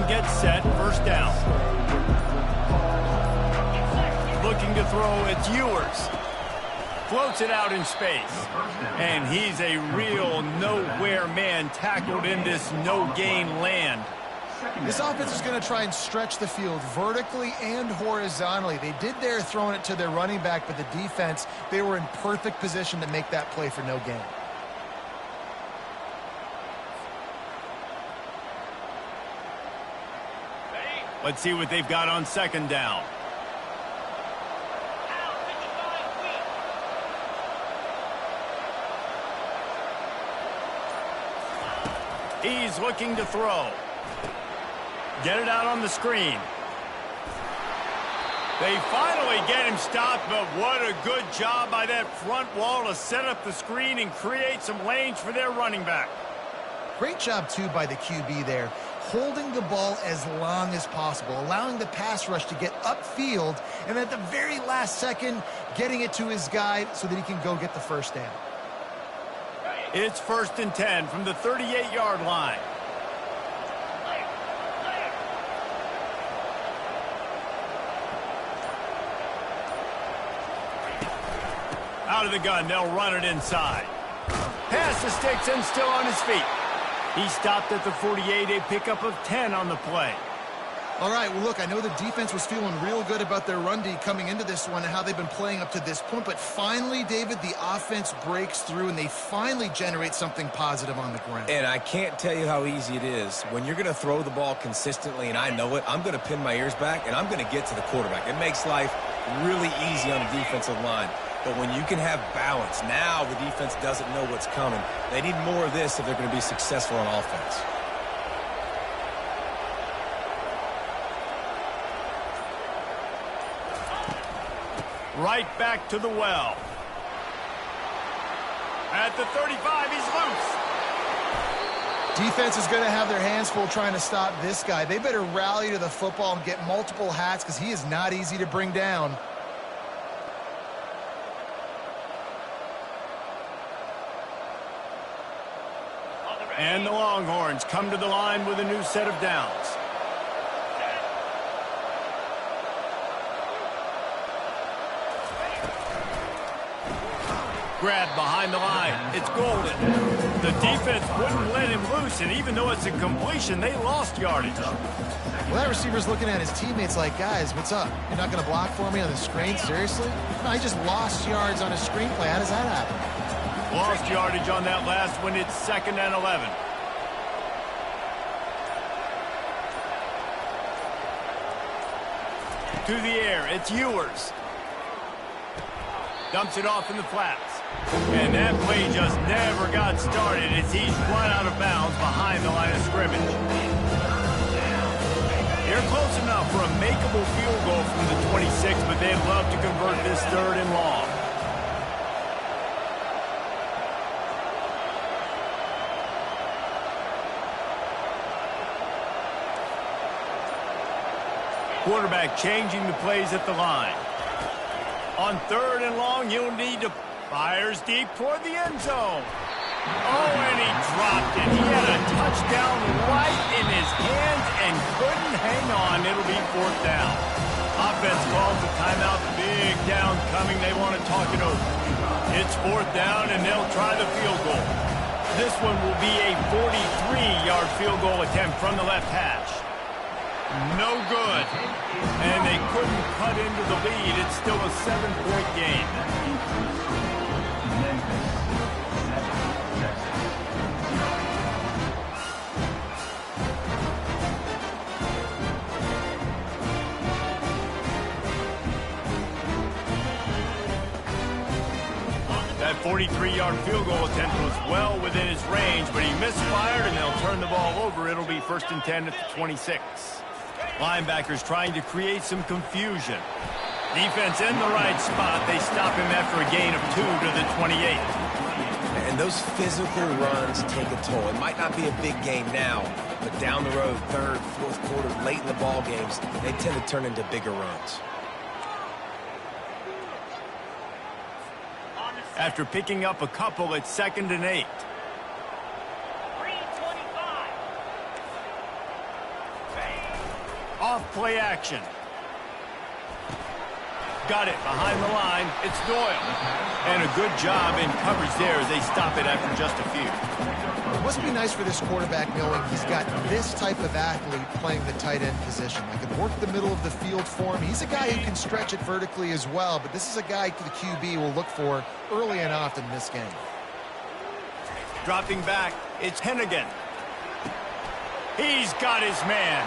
Line gets set, first down. Looking to throw, it's Ewers. Floats it out in space. And he's a real nowhere man tackled in this no-gain land. This offense is going to try and stretch the field vertically and horizontally. They did there throwing it to their running back, but the defense, they were in perfect position to make that play for no gain. Let's see what they've got on second down. He's looking to throw. Get it out on the screen. They finally get him stopped, but what a good job by that front wall to set up the screen and create some lanes for their running back. Great job, too, by the QB there, holding the ball as long as possible, allowing the pass rush to get upfield, and at the very last second, getting it to his guy so that he can go get the first down. It's 1st and 10 from the 38-yard line. Out of the gun, they'll run it inside. Pass the sticks and still on his feet. He stopped at the 48, a pickup of 10 on the play. All right, well, look, I know the defense was feeling real good about their run D coming into this one and how they've been playing up to this point, but finally, David, the offense breaks through and they finally generate something positive on the ground. And I can't tell you how easy it is. When you're going to throw the ball consistently, and I know it, I'm going to pin my ears back, and I'm going to get to the quarterback. It makes life really easy on the defensive line. But when you can have balance, now the defense doesn't know what's coming. They need more of this if they're going to be successful on offense. Right back to the well. At the 35, he's loose. Defense is going to have their hands full trying to stop this guy. They better rally to the football and get multiple hats because he is not easy to bring down. And the Longhorns come to the line with a new set of downs. Grab behind the line. It's Golden. The defense wouldn't let him loose, and even though it's a completion, they lost yardage. Well, that receiver's looking at his teammates like, guys, what's up? You're not going to block for me on the screen? Seriously? No, he just lost yards on a screenplay. How does that happen? Lost yardage on that last one. It's 2nd and 11. To the air, it's Ewers. Dumps it off in the flats. And that play just never got started as he's run out of bounds behind the line of scrimmage. They're close enough for a makeable field goal from the 26, but they'd love to convert this 3rd and long. Quarterback changing the plays at the line. On 3rd and long, you'll need to fires deep toward the end zone. Oh, and he dropped it. He had a touchdown right in his hands and couldn't hang on. It'll be 4th down. Offense calls a timeout. Big down coming. They want to talk it over. It's 4th down, and they'll try the field goal. This one will be a 43-yard field goal attempt from the left hash. No good. And they couldn't cut into the lead. It's still a 7-point game. That 43-yard field goal attempt was well within his range, but he misfired, and they'll turn the ball over. It'll be 1st and 10 at the 26. Linebackers trying to create some confusion. Defense in the right spot. They stop him after a gain of 2 to the 28. And those physical runs take a toll. It might not be a big game now, but down the road, 3rd, 4th quarter, late in the ball games, they tend to turn into bigger runs. After picking up a couple, it's 2nd and 8. Off play action. Got it behind the line. It's Doyle. And a good job in coverage there as they stop it after just a few. It must be nice for this quarterback knowing he's got this type of athlete playing the tight end position. They can work the middle of the field for him. He's a guy who can stretch it vertically as well, but this is a guy the QB will look for early and often in this game. Dropping back, it's Hennigan. He's got his man.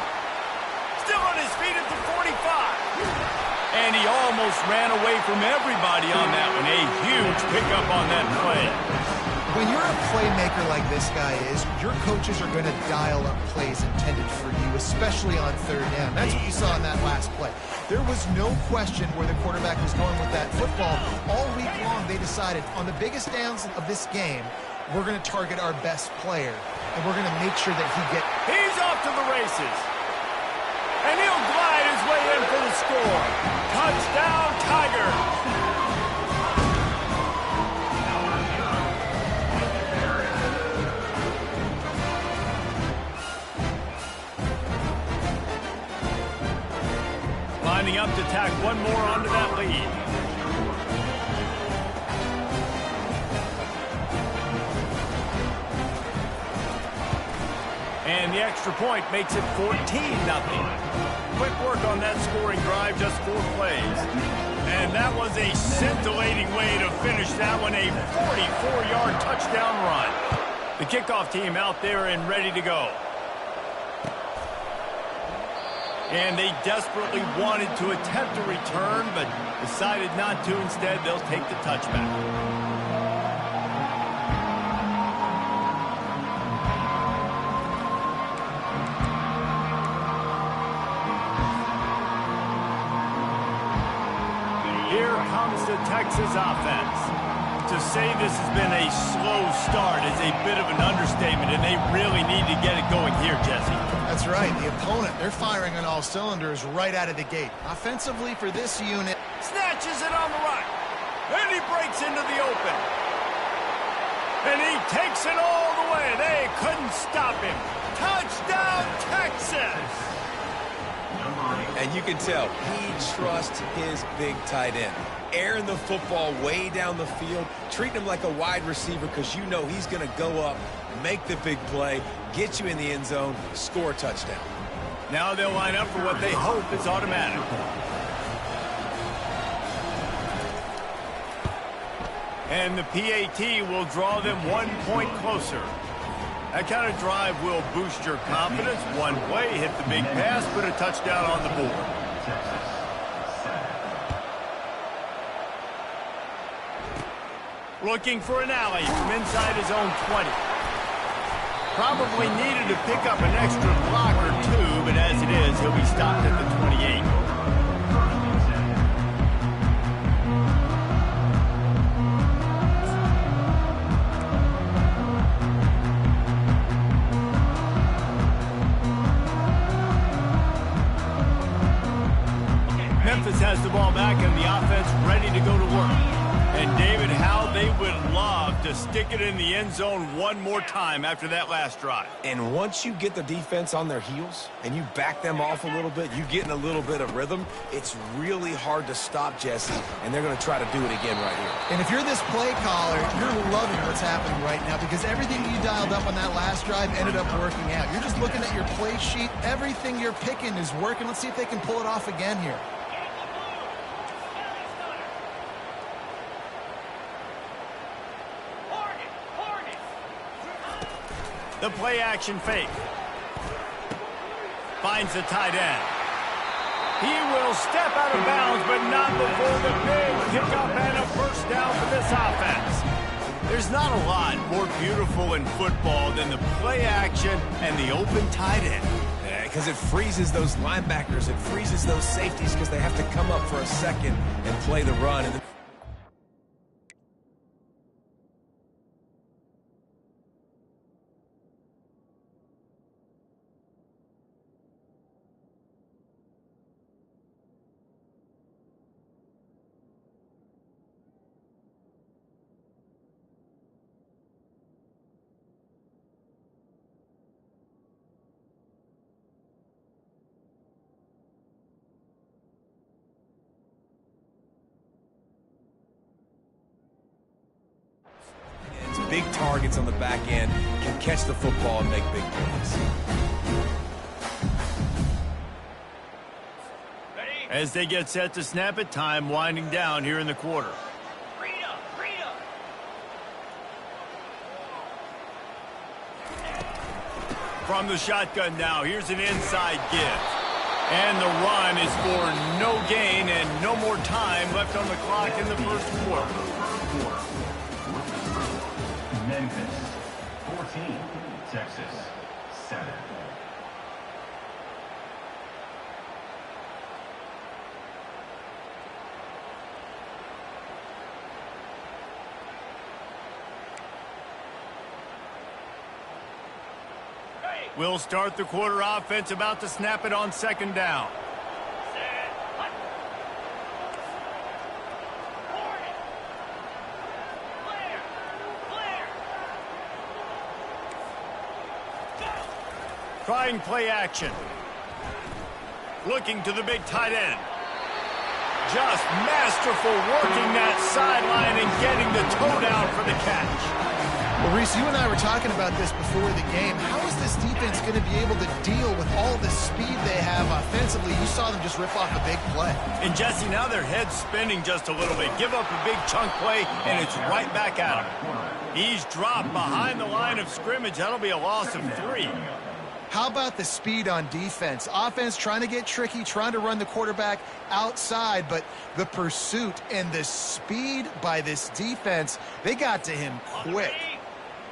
Still on his feet at the 45. And he almost ran away from everybody on that one. A huge pickup on that play. When you're a playmaker like this guy is, your coaches are going to dial up plays intended for you, especially on third down. That's what you saw in that last play. There was no question where the quarterback was going with that football. All week long, they decided on the biggest downs of this game, we're going to target our best player, and we're going to make sure that He's off to the races. And he'll glide his way in for the score. Touchdown, Tigers. Lining up to tack one more onto that lead. And the extra point makes it 14-0. Quick work on that scoring drive, just 4 plays. And that was a scintillating way to finish that one, a 44-yard touchdown run. The kickoff team out there and ready to go. And they desperately wanted to attempt a return, but decided not to. Instead, they'll take the touchback. Here comes the Texas offense. To say this has been a slow start is a bit of an understatement, and they really need to get it going here, Jesse. That's right. The opponent, they're firing on all cylinders right out of the gate. Offensively for this unit. Snatches it on the right. And he breaks into the open. And he takes it all the way. They couldn't stop him. Touchdown, Texas! And you can tell he trusts his big tight end. Airing the football way down the field, treating him like a wide receiver because you know he's going to go up, make the big play, get you in the end zone, score a touchdown. Now they'll line up for what they hope is automatic. And the PAT will draw them 1 point closer. That kind of drive will boost your confidence. One play, hit the big pass, put a touchdown on the board. Looking for an alley from inside his own 20. Probably needed to pick up an extra block or 2, but as it is, he'll be stopped at the 28. Memphis has the ball back and the offense ready to go to work. And David, how they would love to stick it in the end zone one more time after that last drive. And once you get the defense on their heels and you back them off a little bit, you get in a little bit of rhythm, it's really hard to stop, Jesse, and they're going to try to do it again right here. And if you're this play caller, you're loving what's happening right now because everything you dialed up on that last drive ended up working out. You're just looking at your play sheet. Everything you're picking is working. Let's see if they can pull it off again here. The play action fake. Finds the tight end. He will step out of bounds, but not before the big pickup and a first down for this offense. There's not a lot more beautiful in football than the play action and the open tight end. Because it freezes those linebackers. It freezes those safeties because they have to come up for a second and play the run. And big targets on the back end, can catch the football and make big plays. As they get set to snap it, time winding down here in the quarter. From the shotgun now, here's an inside give. And the run is for no gain and no more time left on the clock in the first quarter. Memphis, 14, Texas, 7. We'll start the quarter offense, about to snap it on second down. Trying play action. Looking to the big tight end. Just masterful working that sideline and getting the toe down for the catch. Well, Reese, you and I were talking about this before the game. How is this defense going to be able to deal with all the speed they have offensively? You saw them just rip off a big play. And, Jesse, now their head's spinning just a little bit. Give up a big chunk play, and it's right back at him. He's dropped behind the line of scrimmage. That'll be a loss of 3. How about the speed on defense? Offense trying to get tricky, trying to run the quarterback outside, but the pursuit and the speed by this defense, they got to him quick.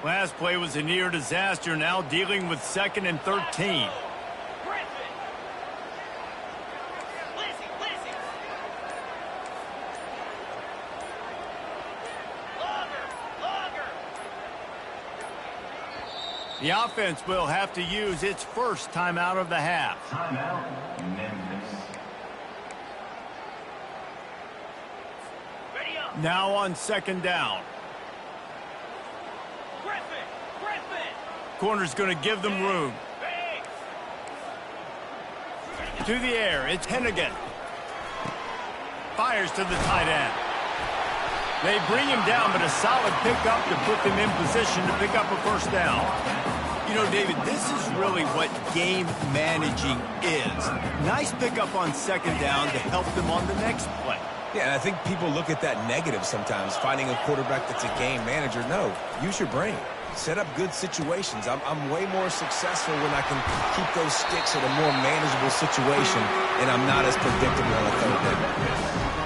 Last play was a near disaster, now dealing with 2nd and 13. The offense will have to use its first timeout of the half. Timeout, Memphis. Now on second down. Corner's going to give them room. To the air, it's Hennigan. Fires to the tight end. They bring him down, but a solid pickup to put them in position to pick up a first down. You know, David, this is really what game managing is. Nice pickup on second down to help them on the next play. Yeah, and I think people look at that negative sometimes, finding a quarterback that's a game manager. No, use your brain. Set up good situations. I'm way more successful when I can keep those sticks at a more manageable situation, and I'm not as predictable on a third down.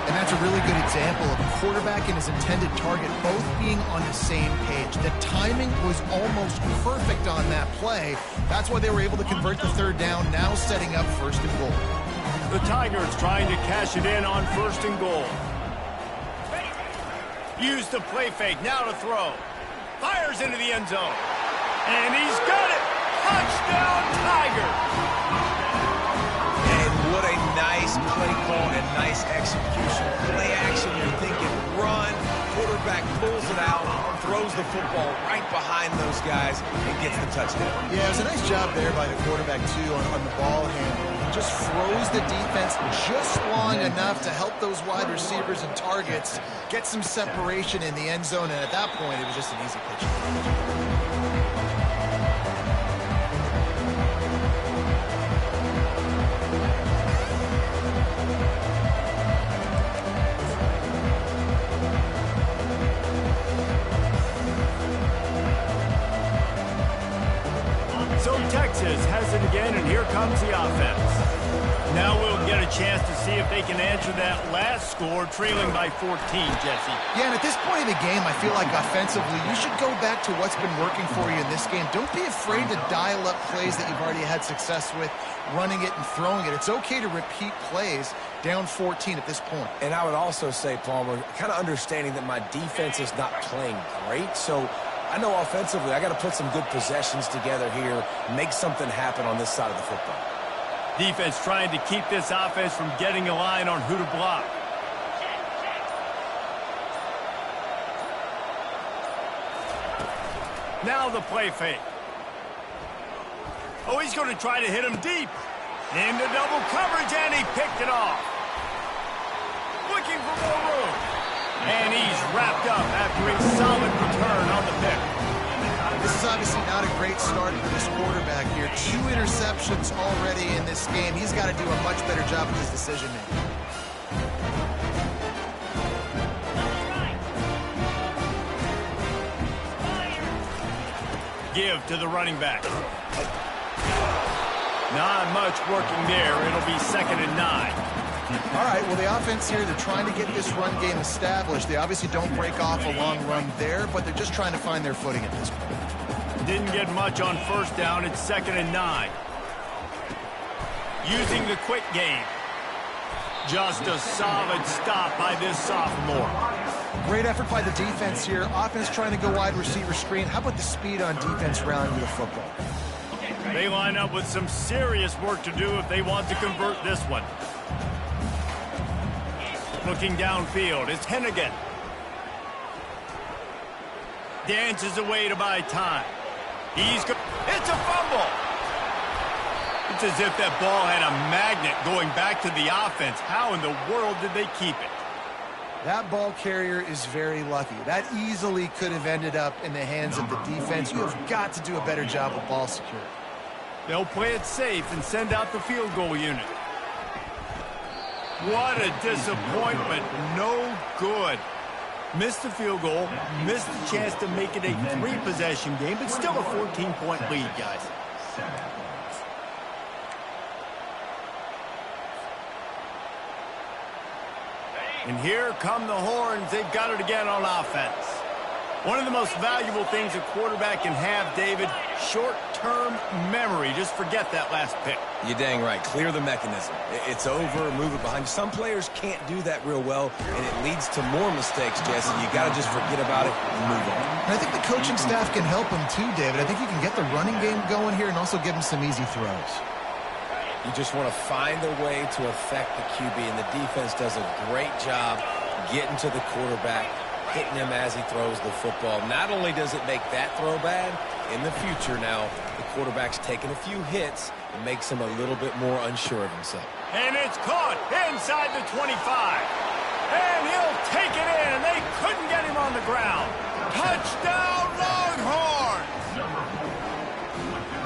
And that's a really good example of a quarterback and his intended target both being on the same page. The timing was almost perfect on that play. That's why they were able to convert the third down, now setting up 1st and goal. The Tigers trying to cash it in on 1st and goal. Use the play fake, now to throw. Fires into the end zone. And he's got it. Touchdown, Tiger. And what a nice play call and nice execution. Play action, you're thinking run. Quarterback pulls it out, throws the football right behind those guys, and gets the touchdown. Yeah, it was a nice job there by the quarterback, too, on the ball handling. He just froze the defense just long enough to help those wide receivers and targets get some separation in the end zone, and at that point, it was just an easy pitch. So Texas has it again, and here comes the offense. Now we'll get a chance to see if they can answer that last score, trailing by 14, Jesse. Yeah, and at this point in the game, I feel like offensively, you should go back to what's been working for you in this game. Don't be afraid to dial up plays that you've already had success with, running it and throwing it. It's okay to repeat plays down 14 at this point. And I would also say, Palmer, kind of understanding that my defense is not playing great, so I know offensively I got to put some good possessions together here, make something happen on this side of the football. Defense trying to keep this offense from getting a line on who to block. Now the play fake. Oh, he's going to try to hit him deep. Into double coverage, and he picked it off. Looking for more room. And he's wrapped up after a solid return on the pick. This is obviously not a great start for this quarterback here. 2 interceptions already in this game. He's got to do a much better job with his decision-making. Give to the running back. Not much working there. It'll be 2nd and 9. All right, well, the offense here, they're trying to get this run game established. They obviously don't break off a long run there, but they're just trying to find their footing at this point. Didn't get much on 1st down. It's 2nd and 9. Using the quick game. Just a solid stop by this sophomore. Great effort by the defense here. Offense trying to go wide receiver screen. How about the speed on defense rounding the football? They line up with some serious work to do if they want to convert this one. Looking downfield, it's Hennigan. Dances away to buy time. It's a fumble. It's as if that ball had a magnet going back to the offense. How in the world did they keep it? That ball carrier is very lucky. That easily could have ended up in the hands of the defense. You have got to do a better job of ball security. They'll play it safe and send out the field goal unit. What a disappointment. No good. Missed the field goal, missed the chance to make it a 3-possession game, but still a 14-point lead, guys. And here come the horns. They've got it again on offense. One of the most valuable things a quarterback can have, David, short-term memory. Just forget that last pick. You're dang right. Clear the mechanism. It's over, move it behind you. Some players can't do that real well, and it leads to more mistakes, Jesse. You got to just forget about it and move on. And I think the coaching staff can help him too, David. I think you can get the running game going here and also give him some easy throws. You just want to find a way to affect the QB, and the defense does a great job getting to the quarterback, hitting him as he throws the football. Not only does it make that throw bad, in the future now, the quarterback's taking a few hits. It makes him a little bit more unsure of himself. And it's caught inside the 25. And he'll take it in, and they couldn't get him on the ground. Touchdown, Longhorns!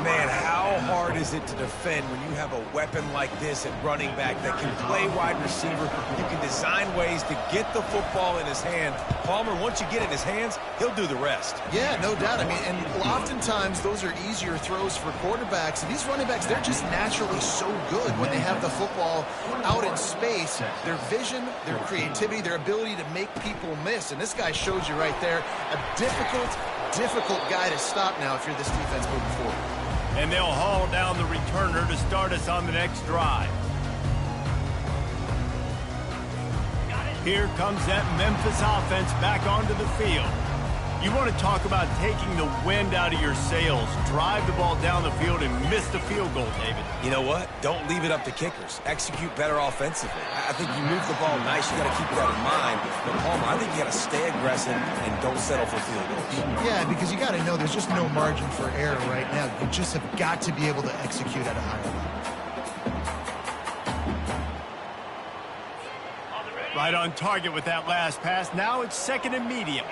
Man, how hard is it to defend when you have a weapon like this at running back that can play wide receiver? You can design ways to get the football in his hand. Palmer, once you get it in his hands, he'll do the rest. Yeah, no doubt. I mean, and oftentimes those are easier throws for quarterbacks. And these running backs, they're just naturally so good when they have the football out in space. Their vision, their creativity, their ability to make people miss. And this guy shows you right there a difficult guy to stop now if you're this defense moving forward. And they'll haul down the returner to start us on the next drive. Here comes that Memphis offense back onto the field. You want to talk about taking the wind out of your sails. Drive the ball down the field and miss the field goal, David. You know what? Don't leave it up to kickers. Execute better offensively. I think you move the ball nice. You got to keep that in mind. But Palmer, I think you got to stay aggressive and don't settle for field goals. Yeah, because you got to know there's just no margin for error right now. You just have got to be able to execute at a higher level. Right on target with that last pass. Now it's 2nd and medium.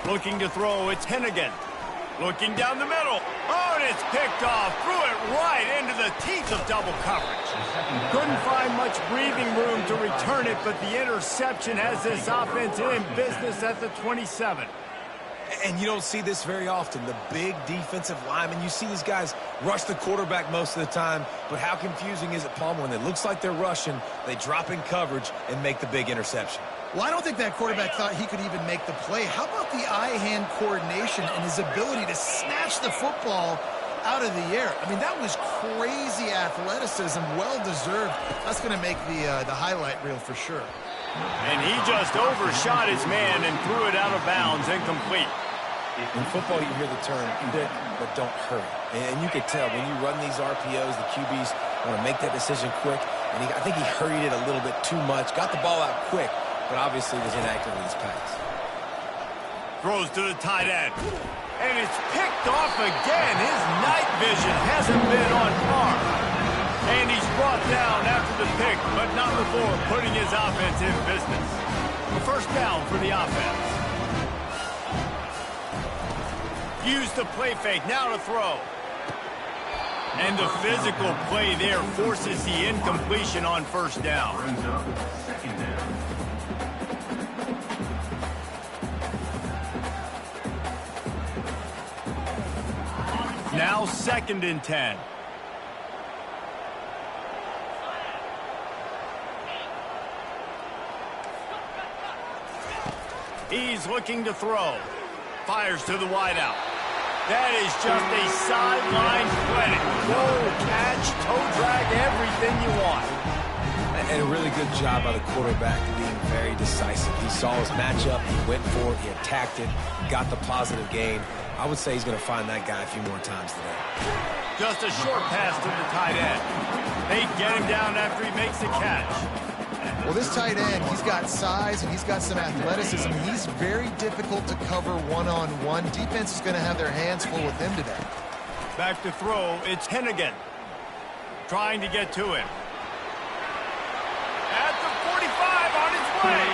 Looking to throw, it's Hennigan. Looking down the middle. Oh, and it's picked off. Threw it right into the teeth of double coverage. Couldn't find much breathing room to return it, but the interception has this offense in business at the 27. And you don't see this very often. The big defensive linemen, you see these guys rush the quarterback most of the time, but how confusing is it, Palmer, when it looks like they're rushing, they drop in coverage and make the big interception? Well, I don't think that quarterback thought he could even make the play. How about the eye-hand coordination and his ability to snatch the football out of the air? I mean, that was crazy athleticism, well-deserved. That's going to make the highlight reel for sure. And he just overshot his man and threw it out of bounds, incomplete. In football, you hear the term quick, but don't hurry. And you can tell when you run these RPOs, the QBs want to make that decision quick. And I think he hurried it a little bit too much, got the ball out quick, but obviously was inactive with his pass. Throws to the tight end. And it's picked off again. His night vision hasn't been on par. And he's brought down after the pick, but not before putting his offense in business. A first down for the offense. Use the play fake, now to throw. And the physical play there forces the incompletion on first down. Brings up second down. Now 2nd and 10. He's looking to throw. Fires to the wideout. That is just a sideline clinic. Whoa, catch, toe drag, everything you want. And a really good job by the quarterback being very decisive. He saw his matchup, he went for it, he attacked it, got the positive gain. I would say he's going to find that guy a few more times today. Just a short pass to the tight end. They get him down after he makes the catch. Well, this tight end, he's got size and he's got some athleticism. He's very difficult to cover one-on-one. Defense is going to have their hands full with him today. Back to throw, it's Hennigan. Trying to get to him. At the 45 on his way.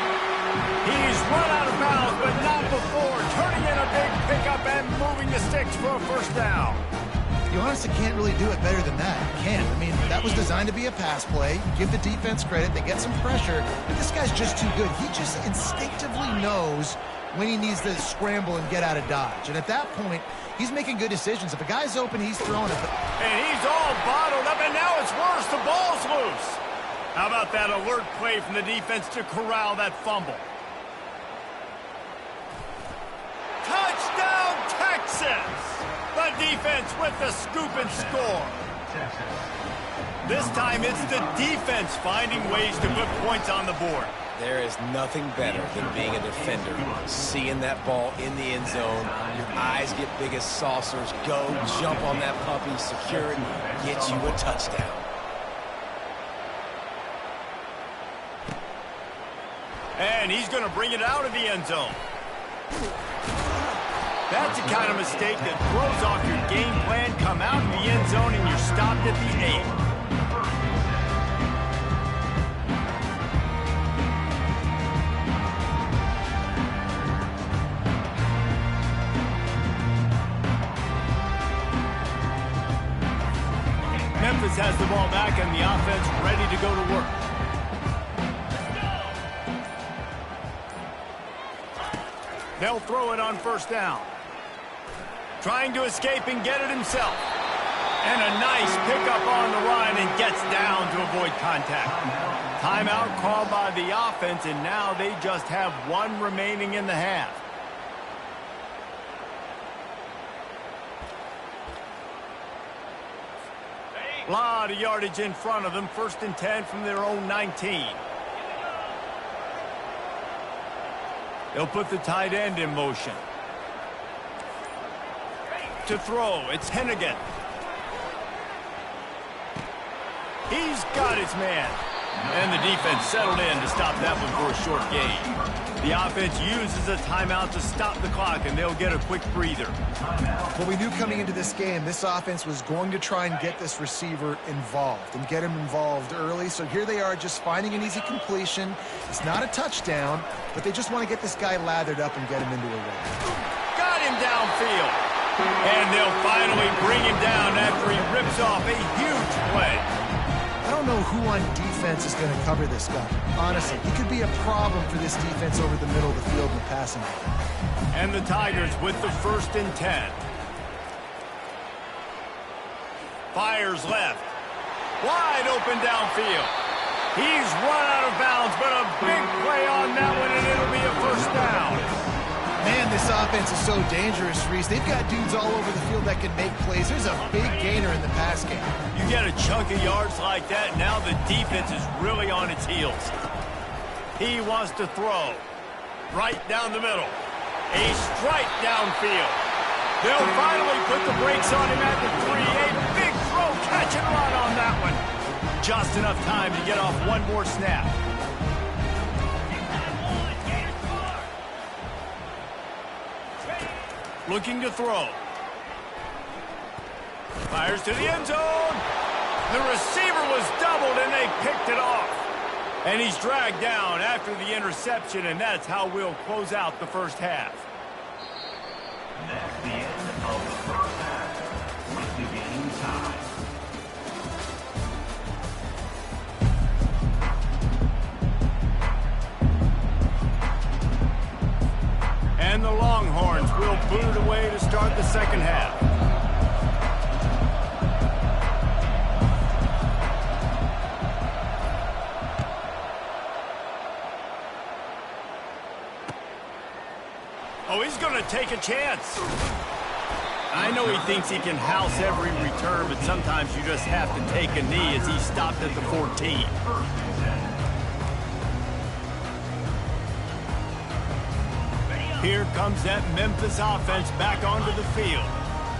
He's run out of bounds, but not before. Turning in a big pickup and moving the sticks for a first down. You honestly can't really do it better than that. You can't. I mean, that was designed to be a pass play. Give the defense credit. They get some pressure. But this guy's just too good. He just instinctively knows when he needs to scramble and get out of dodge. And at that point, he's making good decisions. If a guy's open, he's throwing it. And he's all bottled up, and now it's worse. The ball's loose. How about that alert play from the defense to corral that fumble? Touchdown, Texas! The defense with the scoop and score. This time it's the defense finding ways to put points on the board. There is nothing better than being a defender. Seeing that ball in the end zone, your eyes get big as saucers. Go, jump on that puppy, secure it, get you a touchdown. And he's going to bring it out of the end zone. That's the kind of mistake that throws off your game plan. Come out in the end zone and you're stopped at the 8. Memphis has the ball back and the offense ready to go to work. They'll throw it on first down. Trying to escape and get it himself. And a nice pickup on the run and gets down to avoid contact. Timeout called by the offense, and now they just have one remaining in the half. A lot of yardage in front of them. 1st and 10 from their own 19. They'll put the tight end in motion. To throw, it's Hennigan. He's got his man. And the defense settled in to stop that one for a short gain. The offense uses a timeout to stop the clock, and they'll get a quick breather. Well, we knew coming into this game, this offense was going to try and get this receiver involved and get him involved early. So here they are just finding an easy completion. It's not a touchdown, but they just want to get this guy lathered up and get him into a run. Got him downfield. And they'll finally bring him down after he rips off a huge play. I don't know who on defense is going to cover this guy. Honestly, he could be a problem for this defense over the middle of the field in the passing game. And the Tigers with the 1st and 10. Fires left. Wide open downfield. He's run out of bounds, but a big play on that one, and it'll be a first down. Man, this offense is so dangerous, Reese. They've got dudes all over the field that can make plays. There's a big gainer in the pass game. You get a chunk of yards like that, now the defense is really on its heels. He wants to throw. Right down the middle. A strike downfield. They'll finally put the brakes on him at the 3. A big throw, catch and run on that one. Just enough time to get off one more snap. Looking to throw. Fires to the end zone. The receiver was doubled, and they picked it off. And he's dragged down after the interception, and that's how we'll close out the first half. That's the end of the first half. With the game tied. And the Longhorns will boot it away to start the second half. Oh, he's going to take a chance. I know he thinks he can house every return, but sometimes you just have to take a knee as he stopped at the 14. Here comes that Memphis offense back onto the field.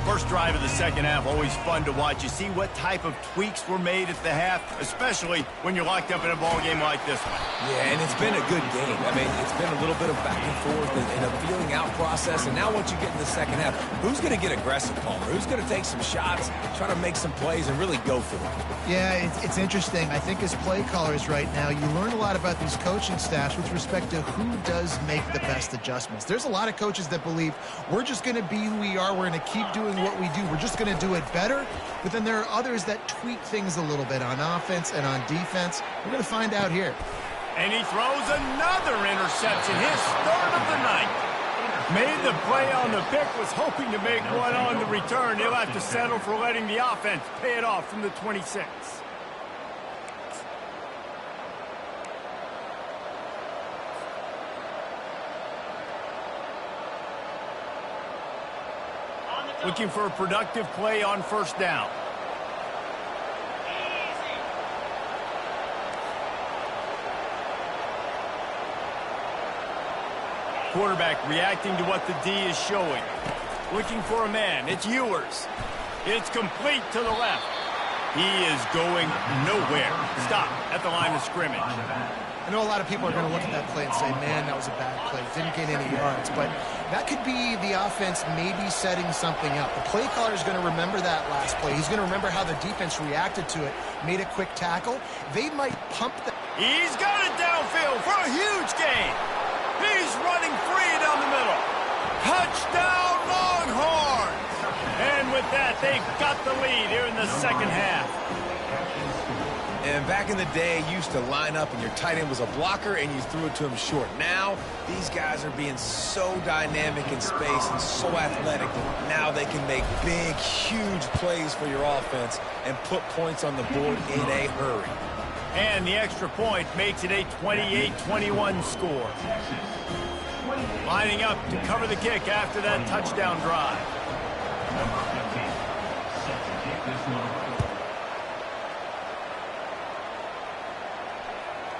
First drive of the second half, always fun to watch. You see what type of tweaks were made at the half, especially when you're locked up in a ball game like this one. Yeah, and it's been a good game. I mean, it's been a little bit of back and forth and a feeling out process. And now once you get in the second half, who's going to get aggressive, Palmer? Who's going to take some shots, try to make some plays, and really go for it? Yeah, it's interesting. I think as play callers right now, you learn a lot about these coaching staffs with respect to who does make the best adjustments. There's a lot of coaches that believe we're just going to be who we are. We're going to keep doing what we do. We're just going to do it better. But then there are others that tweak things a little bit on offense and on defense. We're going to find out here. And he throws another interception, his third of the night. Made the play on the pick, was hoping to make one on the return. He'll have to settle for letting the offense pay it off from the 26. Looking for a productive play on first down. Quarterback reacting to what the D is showing. Looking for a man. It's Ewers. It's complete to the left. He is going nowhere. Stop at the line of scrimmage. I know a lot of people are going to look at that play and say, man, that was a bad play. Didn't get any yards. But that could be the offense maybe setting something up. The play caller is going to remember that last play. He's going to remember how the defense reacted to it, made a quick tackle. They might pump that. He's got it downfield for a huge gain. He's running free down the middle. Touchdown, Longhorns! And with that, they've got the lead here in the second half. And back in the day, you used to line up and your tight end was a blocker and you threw it to him short. Now, these guys are being so dynamic in space and so athletic. Now they can make big, huge plays for your offense and put points on the board in a hurry. And the extra point makes it a 28-21 score. Lining up to cover the kick after that touchdown drive. Number 15, set to kick this one.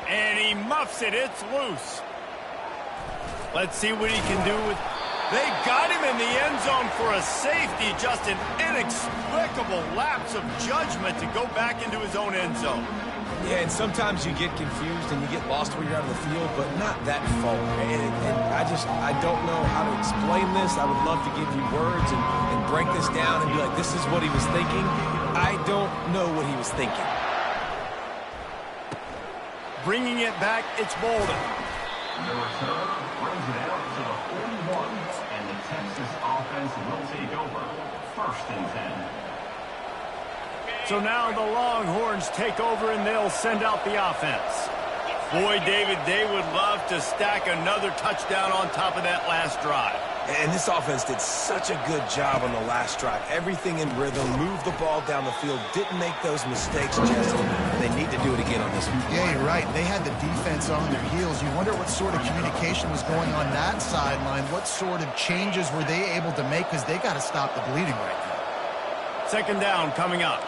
And he muffs it. It's loose. Let's see what he can do with... They got him in the end zone for a safety. Just an inexplicable lapse of judgment to go back into his own end zone. Yeah, and sometimes you get confused and you get lost when you're out of the field, but not that far. And I don't know how to explain this. I would love to give you words and break this down and be like, this is what he was thinking. I don't know what he was thinking. Bringing it back, it's Bolden. The return brings it out to the 41, and the Texas offense will take over. 1st and 10. So now the Longhorns take over and they'll send out the offense. Boy, David, they would love to stack another touchdown on top of that last drive. And this offense did such a good job on the last drive. Everything in rhythm, moved the ball down the field, didn't make those mistakes, Jesse. They need to do it again on this one. Yeah, you're right. They had the defense on their heels. You wonder what sort of communication was going on that sideline. What sort of changes were they able to make, because they got to stop the bleeding right now. Second down coming up.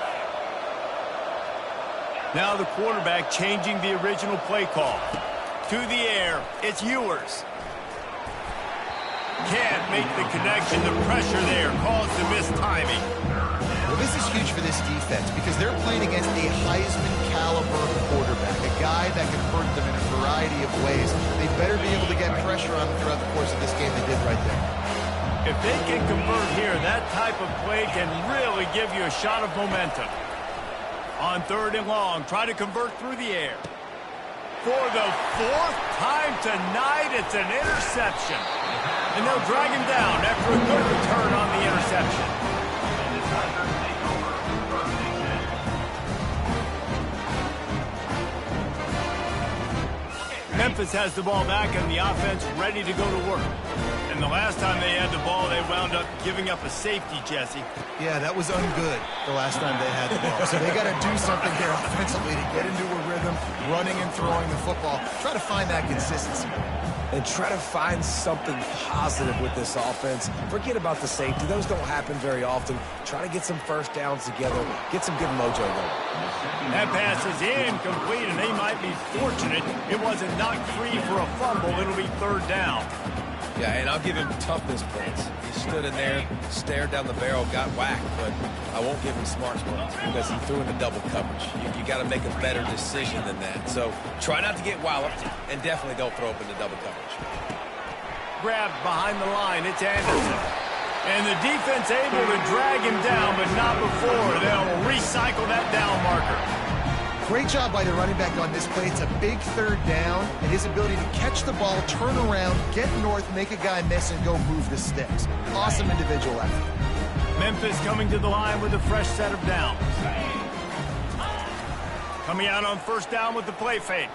Now the quarterback changing the original play call. To the air, it's Ewers. Can't make the connection. The pressure there caused the missed timing. Well, this is huge for this defense because they're playing against a Heisman-caliber quarterback, a guy that can hurt them in a variety of ways. They better be able to get pressure on him throughout the course of this game. They did right there. If they can convert here, that type of play can really give you a shot of momentum. On 3rd and long, try to convert through the air. For the 4th time tonight, it's an interception. And they'll drag him down after a good return on the interception. And the Tigers take over 1st and 10. Memphis has the ball back and the offense ready to go to work. And the last time they had the ball, they wound up giving up a safety, Jesse. Yeah, that was ungood the last time they had the ball. So they got to do something here offensively to get into a rhythm, running and throwing the football. Try to find that consistency. And try to find something positive with this offense. Forget about the safety. Those don't happen very often. Try to get some first downs together. Get some good mojo going. That pass is incomplete, and they might be fortunate it wasn't knocked free for a fumble. It'll be 3rd down. Yeah, and I'll give him toughness points. He stood in there, stared down the barrel, got whacked, but I won't give him smarts points because he threw into double coverage. You got to make a better decision than that. So try not to get walloped, and definitely don't throw up into double coverage. Grabbed behind the line, it's Anderson. And the defense able to drag him down, but not before. They'll recycle that down marker. Great job by the running back on this play. It's a big 3rd down, and his ability to catch the ball, turn around, get north, make a guy miss, and go move the sticks. Awesome individual effort. Memphis coming to the line with a fresh set of downs. Coming out on 1st down with the play fake.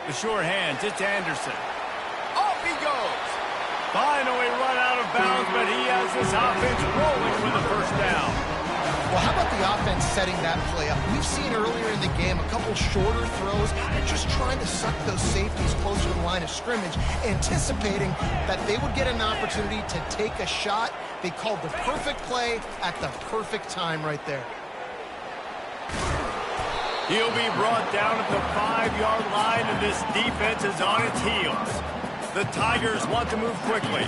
The sure hands, it's Anderson. Off he goes. Finally run out of bounds, but he has this offense rolling with a 1st down. Well, how about the offense setting that play up? We've seen earlier in the game a couple shorter throws. They're just trying to suck those safeties closer to the line of scrimmage, anticipating that they would get an opportunity to take a shot. They called the perfect play at the perfect time right there. He'll be brought down at the 5-yard line, and this defense is on its heels. The Tigers want to move quickly.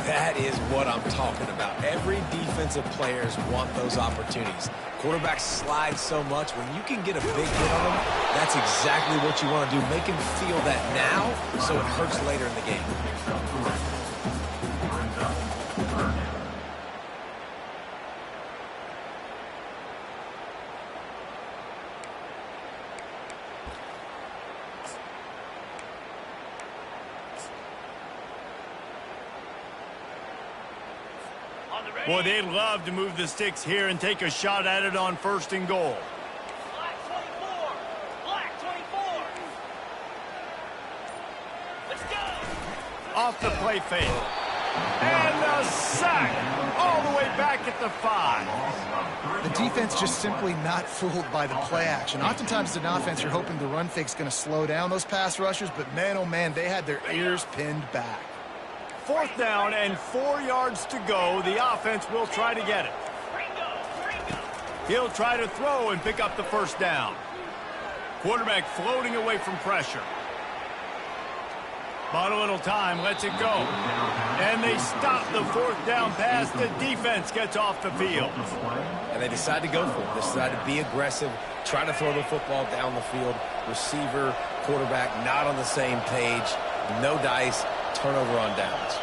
That is what I'm talking about. Every defensive players want those opportunities. Quarterbacks slide so much. When you can get a big hit on them, that's exactly what you want to do. Make him feel that now so it hurts later in the game. Boy, they'd love to move the sticks here and take a shot at it on 1st and goal. Black 24. Black 24. Let's go. Off the play fake. And the sack all the way back at the 5. The defense just simply not fooled by the play action. Oftentimes, as an offense, you're hoping the run fake's going to slow down those pass rushers, but man, oh man, they had their ears pinned back. 4th down and 4 yards to go. The offense will try to get it. He'll try to throw and pick up the 1st down. Quarterback floating away from pressure. Bought a little time, lets it go. And they stop the 4th down pass. The defense gets off the field. And they decide to go for it. They decide to be aggressive, try to throw the football down the field. Receiver, quarterback, not on the same page. No dice. Turnover on downs.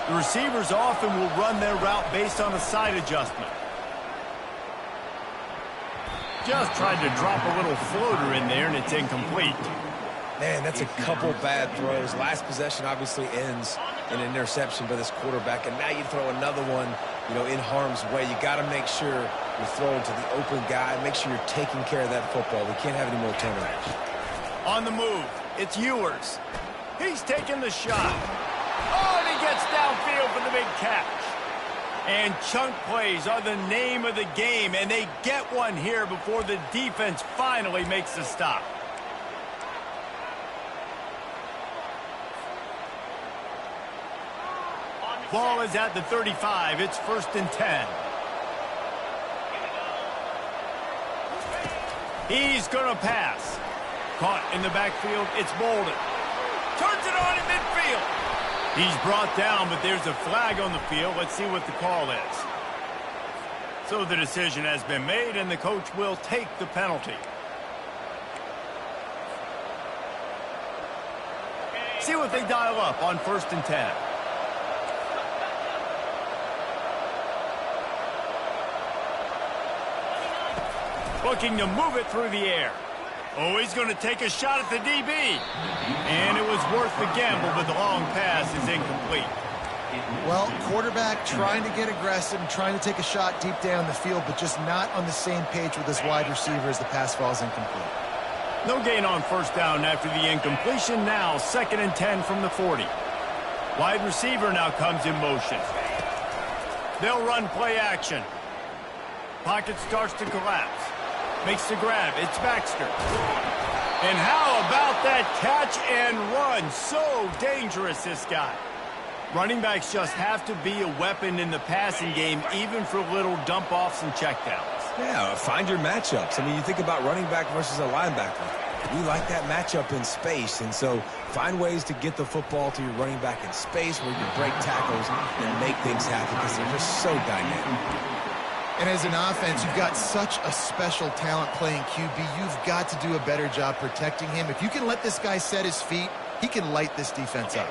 The receivers often will run their route based on a side adjustment. Just tried to drop a little floater in there, and it's incomplete. Man, that's a couple bad throws. Last possession obviously ends in an interception by this quarterback, and now you throw another one, in harm's way. You got to make sure you're throwing to the open guy. Make sure you're taking care of that football. We can't have any more turnovers. On the move, it's Ewers. He's taking the shot. Oh, and he gets downfield for the big catch. And chunk plays are the name of the game, and they get one here before the defense finally makes the stop. Ball is at the 35. It's 1st and 10. He's going to pass. Caught in the backfield. It's Bolden. Turns it on in midfield. He's brought down, but there's a flag on the field. Let's see what the call is. So the decision has been made, and the coach will take the penalty. See what they dial up on 1st and 10. Looking to move it through the air. Oh, he's going to take a shot at the DB. And it was worth the gamble, but the long pass is incomplete. Well, quarterback trying to get aggressive and trying to take a shot deep down the field, but just not on the same page with his wide receiver as the pass falls incomplete. No gain on 1st down after the incompletion. Now 2nd and 10 from the 40. Wide receiver now comes in motion. They'll run play action. Pocket starts to collapse. Makes the grab. It's Baxter. And how about that catch and run? So dangerous, this guy. Running backs just have to be a weapon in the passing game, even for little dump-offs and checkdowns. Yeah, find your matchups. I mean, you think about running back versus a linebacker. We like that matchup in space, and so find ways to get the football to your running back in space where you break tackles and make things happen because they're just so dynamic. And as an offense, you've got such a special talent playing QB. You've got to do a better job protecting him. If you can let this guy set his feet, he can light this defense up.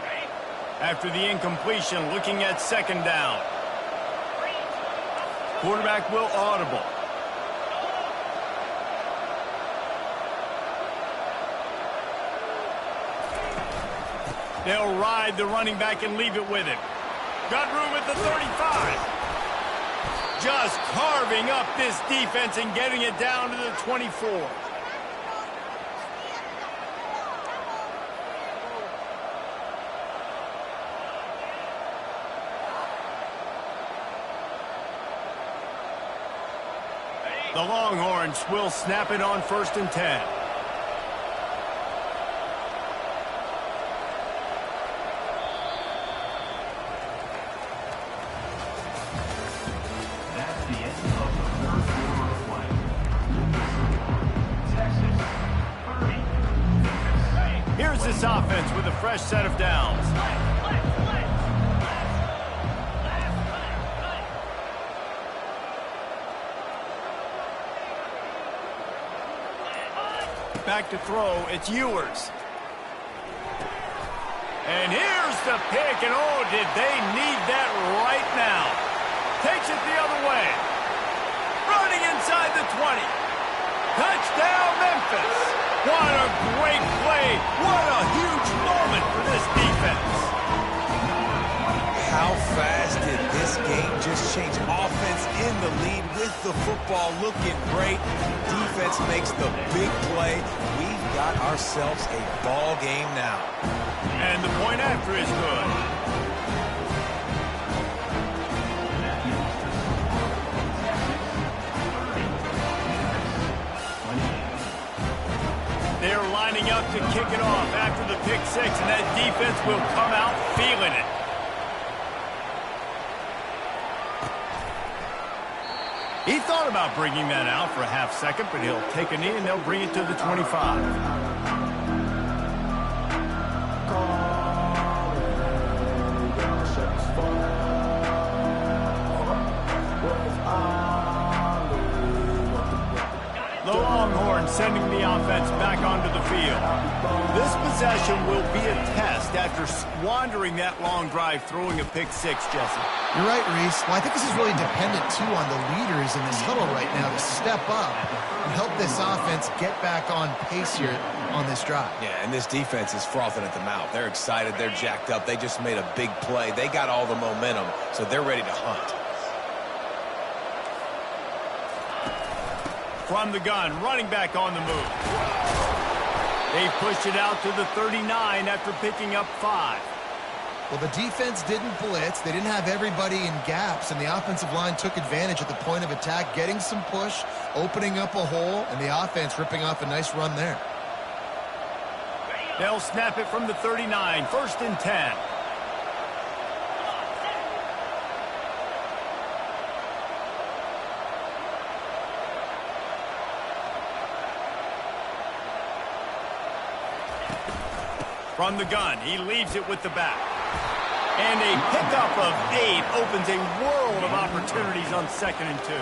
After the incompletion, looking at 2nd down. Quarterback will audible. They'll ride the running back and leave it with him. Got room at the 35. Just carving up this defense and getting it down to the 24. The Longhorns will snap it on 1st and 10. That's the end of the 3rd quarter of play. Texas 30. Here's this offense with a fresh set of downs. Back to throw, it's Ewers. And here's the pick, and oh, did they need that right now. Takes it the other way. Running inside the 20. Touchdown, Memphis. What a great play. What a huge moment for this defense. How fast did this game just change? Offense in the lead with the football looking great. Defense makes the big play. We've got ourselves a ball game now. And the point after is good. They're lining up to kick it off after the pick six, and that defense will come out feeling it. He thought about bringing that out for a half second, but he'll take a knee and they'll bring it to the 25. The Longhorns sending the offense back onto the field. This possession will be a test after squandering that long drive throwing a pick six, Jesse. You're right, Reese. Well, I think this is really dependent, too, on the leaders in this huddle right now to step up and help this offense get back on pace here on this drive. Yeah, and this defense is frothing at the mouth. They're excited. They're jacked up. They just made a big play. They got all the momentum, so they're ready to hunt. From the gun, running back on the move. They pushed it out to the 39 after picking up 5. Well, the defense didn't blitz. They didn't have everybody in gaps, and the offensive line took advantage at the point of attack, getting some push, opening up a hole, and the offense ripping off a nice run there. They'll snap it from the 39, 1st and 10. From the gun, he leaves it with the back. And a pickup of 8 opens a world of opportunities on 2nd and 2.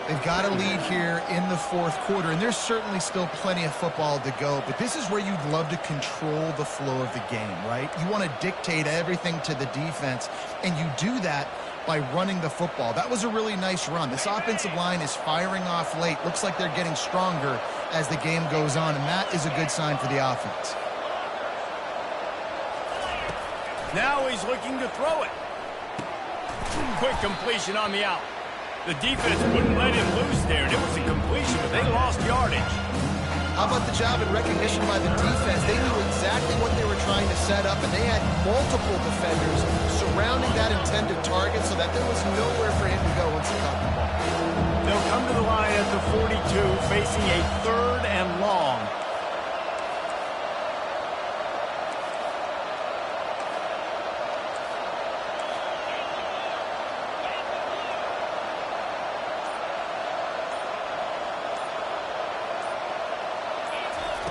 They've got a lead here in the fourth quarter, and there's certainly still plenty of football to go, but this is where you'd love to control the flow of the game, right? You want to dictate everything to the defense, and you do that by running the football. That was a really nice run. This offensive line is firing off late. Looks like they're getting stronger as the game goes on, and that is a good sign for the offense. Now he's looking to throw it. Quick completion on the out. The defense wouldn't let him loose there, and it was a completion, but they lost yardage. How about the job and recognition by the defense? They knew exactly what they were trying to set up, and they had multiple defenders surrounding that intended target so that there was nowhere for him to go once he got the ball. They'll come to the line at the 42, facing a 3rd and long.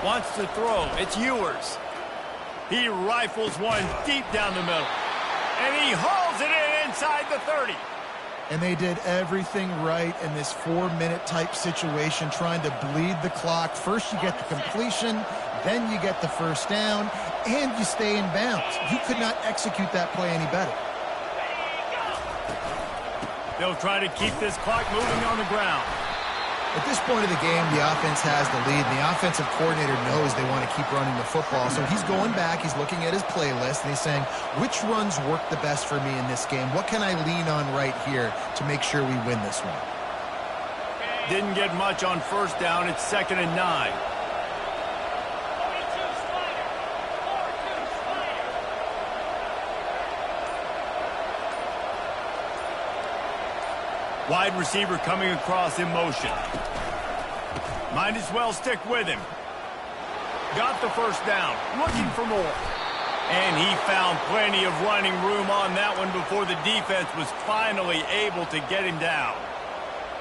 Wants to throw. It's Ewers. He rifles one deep down the middle. And he hauls it in inside the 30. And they did everything right in this 4-minute type situation, trying to bleed the clock. First you get the completion, then you get the first down, and you stay in bounds. You could not execute that play any better. They'll try to keep this clock moving on the ground. At this point of the game, the offense has the lead, and the offensive coordinator knows they want to keep running the football. So he's going back, he's looking at his playlist, and he's saying, which runs work the best for me in this game? What can I lean on right here to make sure we win this one? Didn't get much on 1st down. It's 2nd and 9. Wide receiver coming across in motion. Might as well stick with him. Got the 1st down. Looking for more. And he found plenty of running room on that one before the defense was finally able to get him down.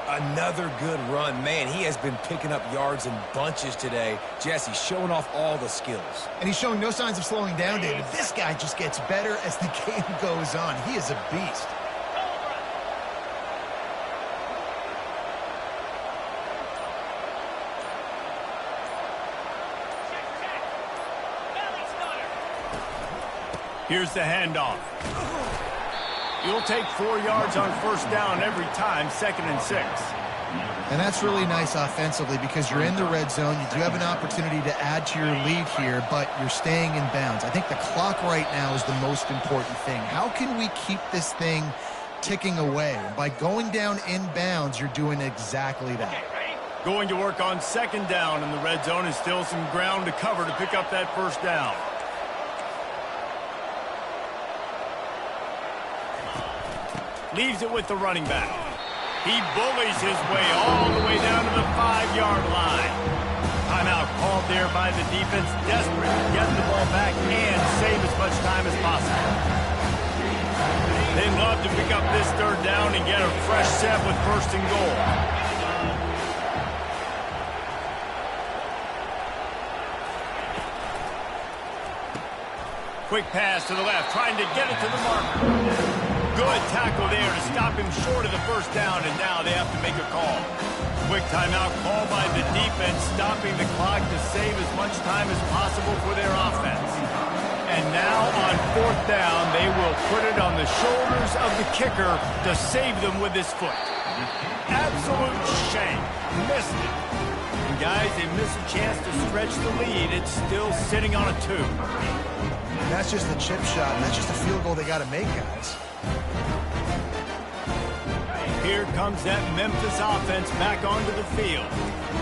Another good run. Man, he has been picking up yards in bunches today. Jesse, showing off all the skills. And he's showing no signs of slowing down, David. This guy just gets better as the game goes on. He is a beast. Here's the handoff. You'll take 4 yards on 1st down every time, 2nd and 6. And that's really nice offensively because you're in the red zone. You do have an opportunity to add to your lead here, but you're staying in bounds. I think the clock right now is the most important thing. How can we keep this thing ticking away? By going down in bounds, you're doing exactly that. Going to work on 2nd down in the red zone and still some ground to cover to pick up that 1st down. Leaves it with the running back. He bullies his way all the way down to the 5-yard line. Timeout called there by the defense, desperate to get the ball back and save as much time as possible. They'd love to pick up this 3rd down and get a fresh set with 1st and goal. Quick pass to the left, trying to get it to the marker. Good tackle there to stop him short of the 1st down, and now they have to make a call. Quick timeout call by the defense, stopping the clock to save as much time as possible for their offense. And now on 4th down, they will put it on the shoulders of the kicker to save them with his foot. Absolute shame. Missed it. And guys, they miss a chance to stretch the lead. It's still sitting on a 2. That's just the chip shot, and that's just a field goal they got to make, guys. Here comes that Memphis offense back onto the field.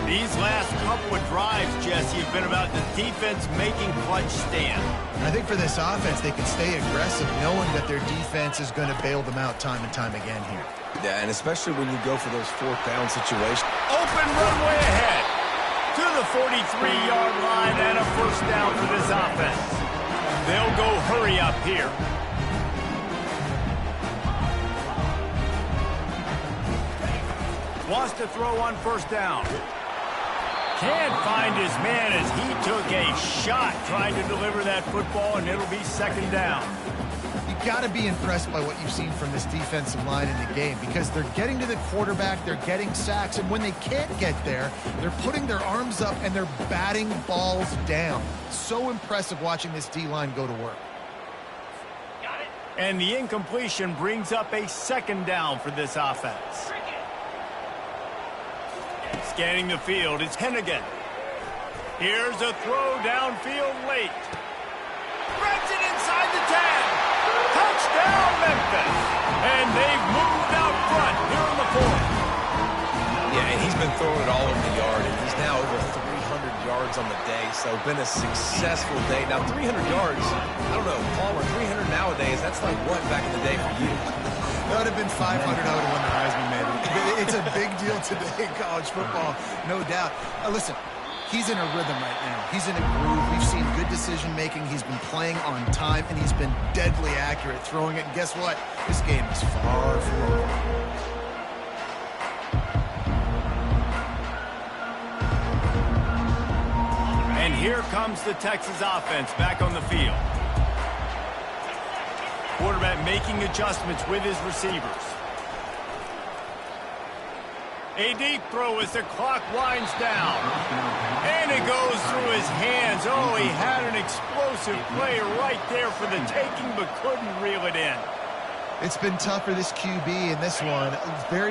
These last couple of drives, Jesse, have been about the defense making clutch stand. I think for this offense, they can stay aggressive knowing that their defense is going to bail them out time and time again here. Yeah, and especially when you go for those 4th down situations. Open runway ahead to the 43-yard line and a 1st down for this offense. They'll go hurry up here. Wants to throw on 1st down. Can't find his man as he took a shot trying to deliver that football, and it'll be 2nd down. You got to be impressed by what you've seen from this defensive line in the game, because they're getting to the quarterback, they're getting sacks, and when they can't get there, they're putting their arms up and they're batting balls down. So impressive watching this D-line go to work. Got it. And the incompletion brings up a second down for this offense. Trick it. Scanning the field, it's Hennigan. Here's a throw downfield late. Threads it inside the 10. Touchdown, Memphis. And they've moved out front here in the fourth. Yeah, and he's been throwing it all over the yard, and he's now over 300 yards on the day, so been a successful day. Now, 300 yards, I don't know, Palmer, 300 nowadays, that's like what back in the day for you? That would have been 500. I would have won the Heisman, maybe. It's a big deal today in college football, no doubt. Listen, he's in a rhythm right now. He's in a groove. We've seen good decision-making. He's been playing on time, and he's been deadly accurate throwing it. And guess what? This game is far from over. And here comes the Texas offense back on the field. Quarterback making adjustments with his receivers. A deep throw as the clock winds down. And it goes through his hands. Oh, he had an explosive play right there for the taking, but couldn't reel it in. It's been tough for this QB in this one. Very